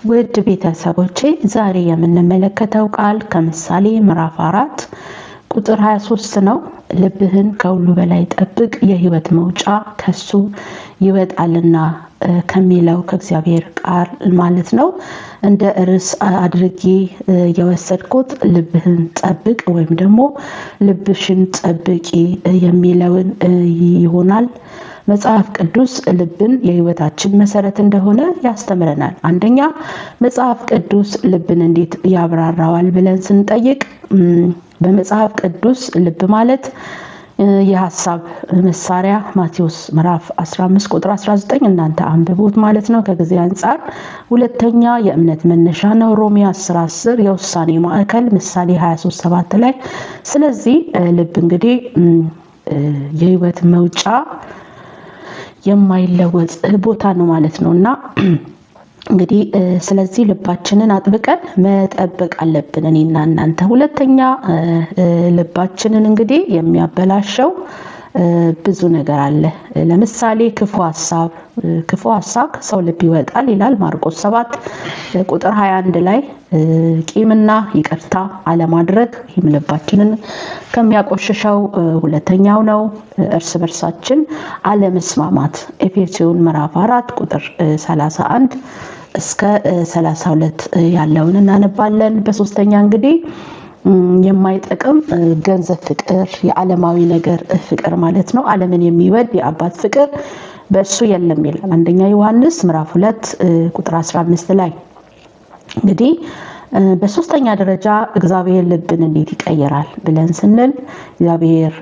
ውድ ቤተሰቦቼ ዛሬ የምንመለከተው ቃል ከምሳሌ ምዕራፍ 4 ቁጥር 23 ነው። ልብህን ከሁሉ በላይ ጠብቅ የህይወት መውጫ ከሱ ይወጣልና ከሚለው ከእግዚአብሔር ቃል ማለት ነው። እንደ ርዕስ አድርጌ የወሰድኩት ልብህን ጠብቅ ወይም ደግሞ ልብሽን ጠብቂ የሚለውን ይሆናል። መጽሐፍ ቅዱስ ልብን የህይወታችን መሰረት እንደሆነ ያስተምረናል። አንደኛ መጽሐፍ ቅዱስ ልብን እንዴት ያብራራዋል ብለን ስንጠይቅ በመጽሐፍ ቅዱስ ልብ ማለት የሐሳብ መሳሪያ ማቴዎስ ምዕራፍ 15 ቁጥር 19 እናንተ አንብቡት ማለት ነው ከጊዜ አንፃር። ሁለተኛ የእምነት መነሻ ነው ሮሜ 10:10 የውሳኔ ማዕከል ምሳሌ 23:7 ላይ። ስለዚህ ልብ እንግዲህ የህይወት መውጫ የማይለወጥ ቦታ ነው ማለት ነውና እንግዲህ ስለዚህ ልባችንን አጥብቀን መጠበቅ አለብን እኔና እናንተ። ሁለተኛ ልባችንን እንግዲህ የሚያበላሸው ብዙ ነገር አለ። ለምሳሌ ክፉ ሐሳብ ከሰው ልብ ይወጣል ይላል ማርቆስ 7 ቁጥር 21 ላይ። ቂምና ይቅርታ አለማድረግ ይህም ልባችንን ከሚያቆሽሸው ሁለተኛው ነው። እርስ በርሳችን አለመስማማት ኤፌሶን ምዕራፍ 4 ቁጥር 31 እስከ 32 ያለውን እናነባለን። በሶስተኛ እንግዲህ የማይጠቅም ገንዘብ ፍቅር የዓለማዊ ነገር ፍቅር ማለት ነው። ዓለምን የሚወድ የአባት ፍቅር በእሱ የለም ይላል አንደኛ ዮሐንስ ምዕራፍ 2 ቁጥር 15 ላይ። እንግዲህ በሶስተኛ ደረጃ እግዚአብሔር ልብን እንዴት ይቀየራል ብለን ስንል እግዚአብሔር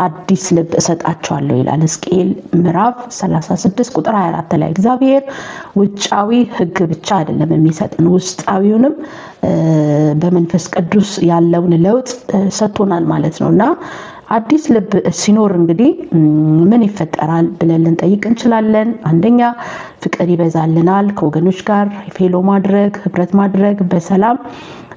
አዲስ ልብ እሰጣቸዋለሁ ይላል ሕዝቅኤል ምዕራፍ 36 ቁጥር 24 ላይ። እግዚአብሔር ውጫዊ ሕግ ብቻ አይደለም የሚሰጠን ውስጣዊውንም በመንፈስ ቅዱስ ያለውን ለውጥ ሰጥቶናል ማለት ነውና አዲስ ልብ ሲኖር እንግዲህ ምን ይፈጠራል ብለን ልንጠይቅ እንችላለን። አንደኛ ፍቅር ይበዛልናል፣ ከወገኖች ጋር ፌሎ ማድረግ ህብረት ማድረግ በሰላም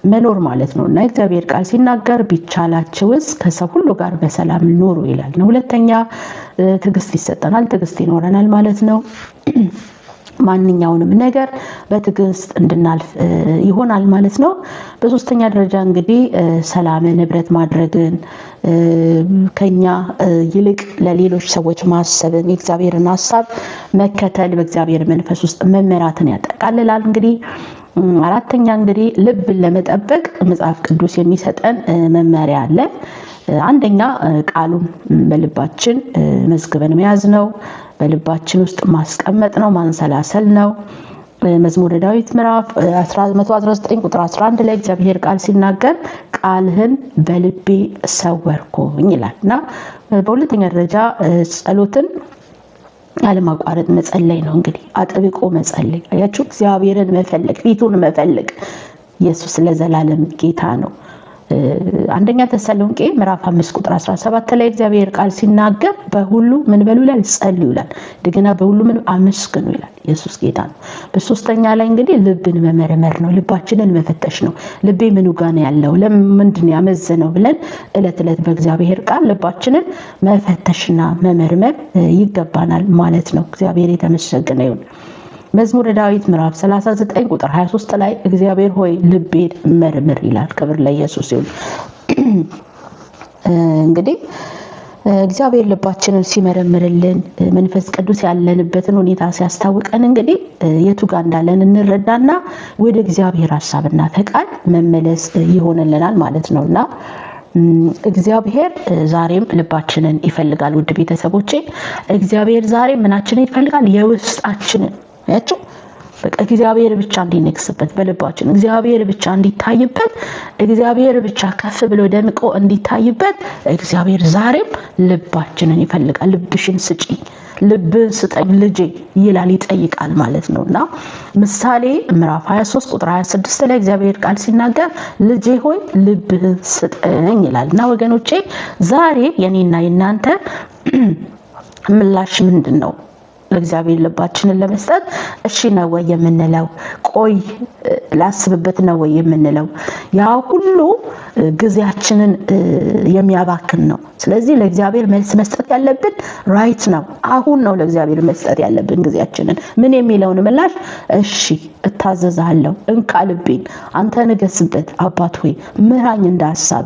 መኖር ማለት ነውና እግዚአብሔር ቃል ሲናገር ቢቻላችሁስ ከሰው ሁሉ ጋር በሰላም ኑሩ ይላል። ሁለተኛ ትዕግስት ይሰጠናል፣ ትዕግስት ይኖረናል ማለት ነው። ማንኛውንም ነገር በትዕግስት እንድናልፍ ይሆናል ማለት ነው። በሶስተኛ ደረጃ እንግዲህ ሰላምን ህብረት ማድረግን ከኛ ይልቅ ለሌሎች ሰዎች ማሰብን የእግዚአብሔርን ሐሳብ መከተል በእግዚአብሔር መንፈስ ውስጥ መመራትን ያጠቃልላል። እንግዲህ አራተኛ እንግዲህ ልብን ለመጠበቅ መጽሐፍ ቅዱስ የሚሰጠን መመሪያ አለ። አንደኛ ቃሉን በልባችን መዝግበን መያዝ ነው። በልባችን ውስጥ ማስቀመጥ ነው፣ ማንሰላሰል ነው። መዝሙረ ዳዊት ምዕራፍ 119 ቁጥር 11 ላይ እግዚአብሔር ቃል ሲናገር ቃልህን በልቤ ሰወርኩኝ ይላልና በሁለተኛ ደረጃ ጸሎትን ያለማቋረጥ መጸለይ ነው። እንግዲህ አጥብቆ መጸለይ አያችሁ፣ እግዚአብሔርን መፈለግ ፊቱን መፈለግ። ኢየሱስ ለዘላለም ጌታ ነው። አንደኛ ተሰሎንቄ ምዕራፍ 5 ቁጥር 17 ላይ እግዚአብሔር ቃል ሲናገር በሁሉ ምን በሉ ይላል ጸልዩ ይላል። እንደገና በሁሉ ምን አመስግኑ ይላል። ኢየሱስ ጌታ ነው። በሶስተኛ ላይ እንግዲህ ልብን መመርመር ነው፣ ልባችንን መፈተሽ ነው። ልቤ ምኑ ጋር ነው ያለው ለምንድን ያመዘነው ብለን እለት በእግዚአብሔር ቃል ልባችንን መፈተሽና መመርመር ይገባናል ማለት ነው። እግዚአብሔር የተመሰገነ ይሁን። መዝሙረ ዳዊት ምዕራፍ 39 ቁጥር 23 ላይ እግዚአብሔር ሆይ ልቤን መርምር ይላል። ክብር ለኢየሱስ ይሁን። እንግዲህ እግዚአብሔር ልባችንን ሲመረምርልን መንፈስ ቅዱስ ያለንበትን ሁኔታ ሲያስታውቀን እንግዲህ የቱ ጋር እንዳለን እንረዳና ወደ እግዚአብሔር ሐሳብና ፈቃድ መመለስ ይሆንልናል ማለት ነውና እግዚአብሔር ዛሬም ልባችንን ይፈልጋል። ውድ ቤተሰቦቼ እግዚአብሔር ዛሬም ምናችንን ይፈልጋል? የውስጣችንን ያችሁ በቃ እግዚአብሔር ብቻ እንዲነግስበት በልባችን እግዚአብሔር ብቻ እንዲታይበት እግዚአብሔር ብቻ ከፍ ብሎ ደምቆ እንዲታይበት እግዚአብሔር ዛሬም ልባችንን ይፈልጋል። ልብሽን ስጪኝ፣ ልብን ስጠኝ ልጄ ይላል፣ ይጠይቃል ማለት ነውና ምሳሌ ምዕራፍ 23 ቁጥር 26 ላይ እግዚአብሔር ቃል ሲናገር ልጄ ሆይ ልብህን ስጠኝ ይላልና ወገኖቼ ዛሬ የኔና የናንተ ምላሽ ምንድነው? ለእግዚአብሔር ልባችንን ለመስጠት እሺ ነው ወይ የምንለው? ቆይ ላስብበት ነው ወይ የምንለው? ያ ሁሉ ጊዜያችንን የሚያባክን ነው። ስለዚህ ለእግዚአብሔር መልስ መስጠት ያለብን ራይት ነው፣ አሁን ነው ለእግዚአብሔር መስጠት ያለብን ጊዜያችንን። ምን የሚለውን ምላሽ እሺ እታዘዛለሁ። እንካ ልቤን አንተ ንገስበት አባት ሆይ ምራኝ እንደ ሐሳብ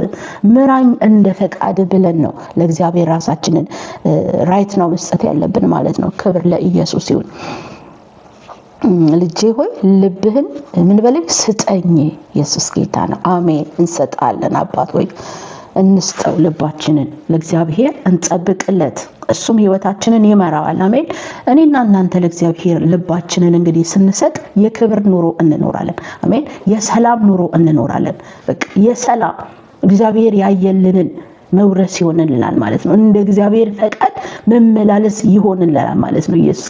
ምራኝ እንደ ፈቃድ ብለን ነው ለእግዚአብሔር ራሳችንን ራይት ነው መስጠት ያለብን ማለት ነው። ክብር ለኢየሱስ ይሁን። ልጄ ሆይ ልብህን ምን በለኝ ስጠኝ። ኢየሱስ ጌታ ነው። አሜን። እንሰጣለን አባት ሆይ እንስጠው ልባችንን ለእግዚአብሔር እንጠብቅለት፣ እሱም ህይወታችንን ይመራዋል። አሜን። እኔና እናንተ ለእግዚአብሔር ልባችንን እንግዲህ ስንሰጥ የክብር ኑሮ እንኖራለን። አሜን። የሰላም ኑሮ እንኖራለን። በቃ የሰላም እግዚአብሔር ያየልንን መውረስ ይሆንልናል ማለት ነው። እንደ እግዚአብሔር ፈቃድ መመላለስ ይሆንልናል ማለት ነው። ኢየሱስ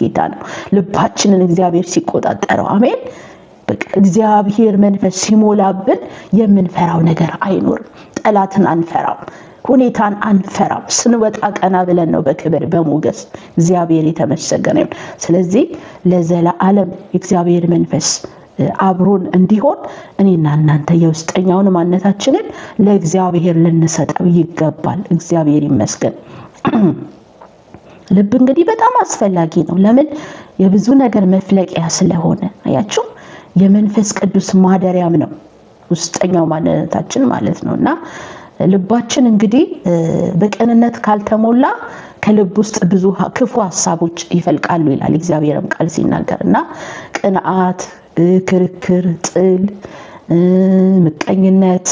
ጌታ ነው። ልባችንን እግዚአብሔር ሲቆጣጠረው አሜን። በቃ እግዚአብሔር መንፈስ ሲሞላብን የምንፈራው ነገር አይኖርም። ጠላትን አንፈራም፣ ሁኔታን አንፈራም። ስንወጣ ቀና ብለን ነው በክብር በሞገስ። እግዚአብሔር የተመሰገነ ይሁን። ስለዚህ ለዘላለም እግዚአብሔር መንፈስ አብሮን እንዲሆን እኔና እናንተ የውስጠኛውን ማንነታችንን ለእግዚአብሔር ልንሰጠው ይገባል። እግዚአብሔር ይመስገን። ልብ እንግዲህ በጣም አስፈላጊ ነው። ለምን? የብዙ ነገር መፍለቂያ ስለሆነ አያችሁ። የመንፈስ ቅዱስ ማደሪያም ነው ውስጠኛው ማንነታችን ማለት ነውና ልባችን እንግዲህ በቀንነት ካልተሞላ ከልብ ውስጥ ብዙ ክፉ ሐሳቦች ይፈልቃሉ ይላል እግዚአብሔርም ቃል ሲናገርና ቅንዓት፣ ክርክር፣ ጥል፣ ምቀኝነት፣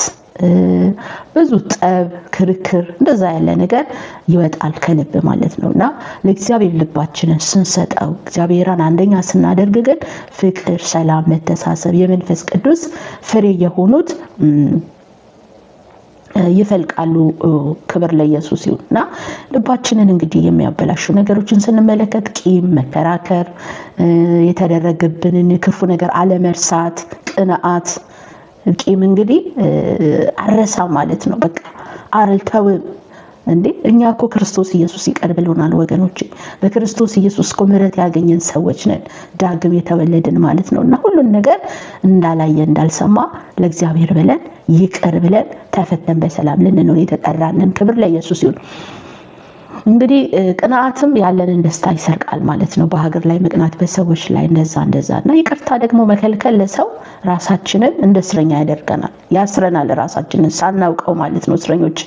ብዙ ጠብ፣ ክርክር እንደዛ ያለ ነገር ይወጣል ከልብ ማለት ነውና ለእግዚአብሔር ልባችንን ስንሰጠው እግዚአብሔርን አንደኛ ስናደርግ ግን ፍቅር፣ ሰላም፣ መተሳሰብ የመንፈስ ቅዱስ ፍሬ የሆኑት ይፈልቃሉ። ክብር ለኢየሱስ ይሁንና ልባችንን እንግዲህ የሚያበላሹ ነገሮችን ስንመለከት ቂም፣ መከራከር፣ የተደረገብንን ክፉ ነገር አለመርሳት፣ ቅንዓት ቂም እንግዲህ አረሳ ማለት ነው። በቃ አልተውም እንዴ እኛ እኮ ክርስቶስ ኢየሱስ ይቅር ብሎናል ወገኖቼ። በክርስቶስ ኢየሱስ እኮ ምሕረት ያገኘን ሰዎች ነን፣ ዳግም የተወለድን ማለት ነውና ሁሉን ነገር እንዳላየ እንዳልሰማ ለእግዚአብሔር ብለን ይቅር ብለን ተፈተን በሰላም ልንኖር የተጠራንን። ክብር ለኢየሱስ ይሁን። እንግዲህ ቅንዓትም ያለንን ደስታ ይሰርቃል ማለት ነው። በሀገር ላይ መቅናት፣ በሰዎች ላይ እንደዛና ይቅርታ ደግሞ መከልከል ለሰው ራሳችንን እንደ እስረኛ ያደርገናል፣ ያስረናል ራሳችንን ሳናውቀው ማለት ነው። እስረኞች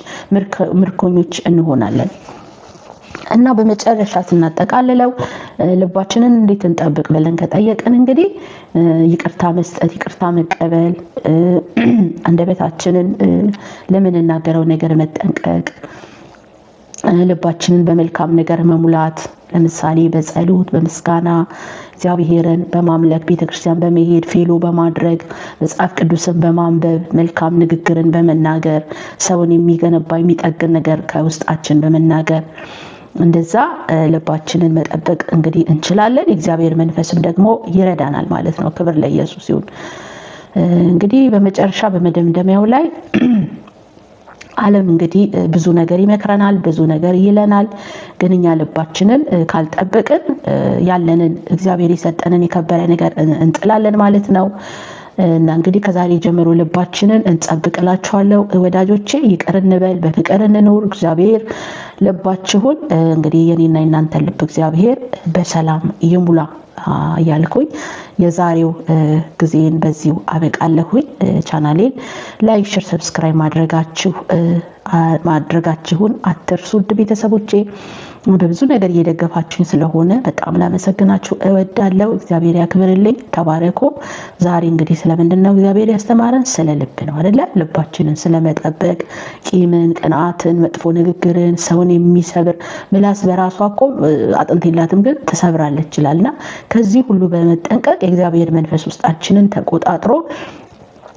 ምርኮኞች እንሆናለን። እና በመጨረሻ ስናጠቃልለው ልባችንን እንዴት እንጠብቅ ብለን ከጠየቅን እንግዲህ ይቅርታ መስጠት፣ ይቅርታ መቀበል፣ አንደበታችንን ለምንናገረው ነገር መጠንቀቅ፣ ልባችንን በመልካም ነገር መሙላት፣ ለምሳሌ በጸሎት፣ በምስጋና፣ እግዚአብሔርን በማምለክ፣ ቤተክርስቲያን በመሄድ፣ ፌሎ በማድረግ፣ መጽሐፍ ቅዱስን በማንበብ፣ መልካም ንግግርን በመናገር፣ ሰውን የሚገነባ የሚጠግን ነገር ከውስጣችን በመናገር እንደዛ ልባችንን መጠበቅ እንግዲህ እንችላለን። እግዚአብሔር መንፈስም ደግሞ ይረዳናል ማለት ነው። ክብር ለኢየሱስ ይሁን። እንግዲህ በመጨረሻ በመደምደሚያው ላይ ዓለም እንግዲህ ብዙ ነገር ይመክረናል፣ ብዙ ነገር ይለናል። ግን እኛ ልባችንን ካልጠበቅን ያለንን እግዚአብሔር የሰጠንን የከበረ ነገር እንጥላለን ማለት ነው። እና እንግዲህ ከዛሬ ጀምሮ ልባችንን እንጠብቅላችኋለሁ ወዳጆቼ። ይቅር እንበል፣ በፍቅር እንኖር። እግዚአብሔር ልባችሁን እንግዲህ የኔና የናንተ ልብ እግዚአብሔር በሰላም ይሙላ ያልኩኝ የዛሬው ጊዜን በዚሁ አበቃለሁኝ። ቻናሌን ላይክ፣ ሼር፣ ሰብስክራይብ ማድረጋችሁን አትርሱ ቤተሰቦቼ። በብዙ ነገር እየደገፋችሁኝ ስለሆነ በጣም ላመሰግናችሁ እወዳለሁ። እግዚአብሔር ያክብርልኝ። ተባረኩ። ዛሬ እንግዲህ ስለምንድነው እግዚአብሔር ያስተማረን? ስለ ልብ ነው አይደለ? ልባችንን ስለመጠበቅ፣ ቂምን፣ ቅንዓትን፣ መጥፎ ንግግርን፣ ሰውን የሚሰብር ምላስ በራሷ እኮ አጥንት የላትም ግን ትሰብራለች ይላልና ከዚህ ሁሉ በመጠንቀቅ የእግዚአብሔር መንፈስ ውስጣችንን ተቆጣጥሮ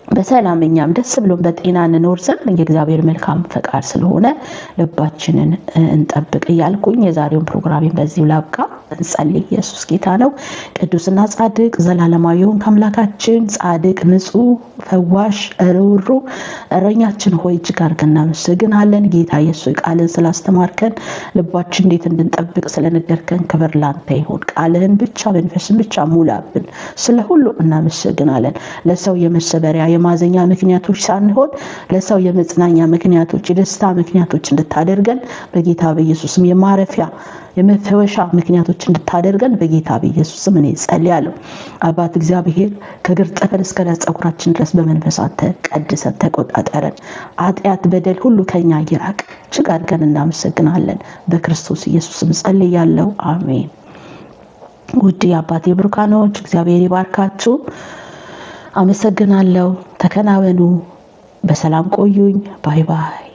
በሰላም እኛም ደስ ብሎን በጤና እንኖር ዘንድ የእግዚአብሔር መልካም ፈቃድ ስለሆነ ልባችንን እንጠብቅ እያልኩኝ የዛሬውን ፕሮግራሜን በዚሁ ላብቃ። እንጸልይ። ኢየሱስ ጌታ ነው። ቅዱስና ጻድቅ ዘላለማዊውን አምላካችን ጻድቅ፣ ንጹህ፣ ፈዋሽ፣ ሩህሩህ እረኛችን ሆይ እጅግ አድርገን እናመሰግናለን። ጌታ ኢየሱስ ቃልን ስላስተማርከን ልባችን እንዴት እንድንጠብቅ ስለነገርከን ክብር ላንተ ይሁን። ቃልህን ብቻ መንፈስን ብቻ ሙላብን። ስለ ሁሉ እናመሰግናለን። ለሰው የመሰበሪያ የማዘኛ ምክንያቶች ሳንሆን ለሰው የመጽናኛ ምክንያቶች የደስታ ምክንያቶች እንድታደርገን በጌታ በኢየሱስም የማረፊያ የመፈወሻ ምክንያቶች እንድታደርገን በጌታ በኢየሱስም እኔ ጸልያለሁ። አባት እግዚአብሔር ከእግር ጥፍር እስከ ራስ ፀጉራችን ድረስ በመንፈሳት ተቀድሰን ተቆጣጠረን። ኃጢአት በደል ሁሉ ከኛ ይራቅ። እጅግ አድርገን እናመሰግናለን። በክርስቶስ ኢየሱስም ጸልያለሁ። አሜን። ውድ የአባቴ ብሩካኖች እግዚአብሔር ይባርካችሁ። አመሰግናለሁ። ተከናወኑ። በሰላም ቆዩኝ። ባይ ባይ።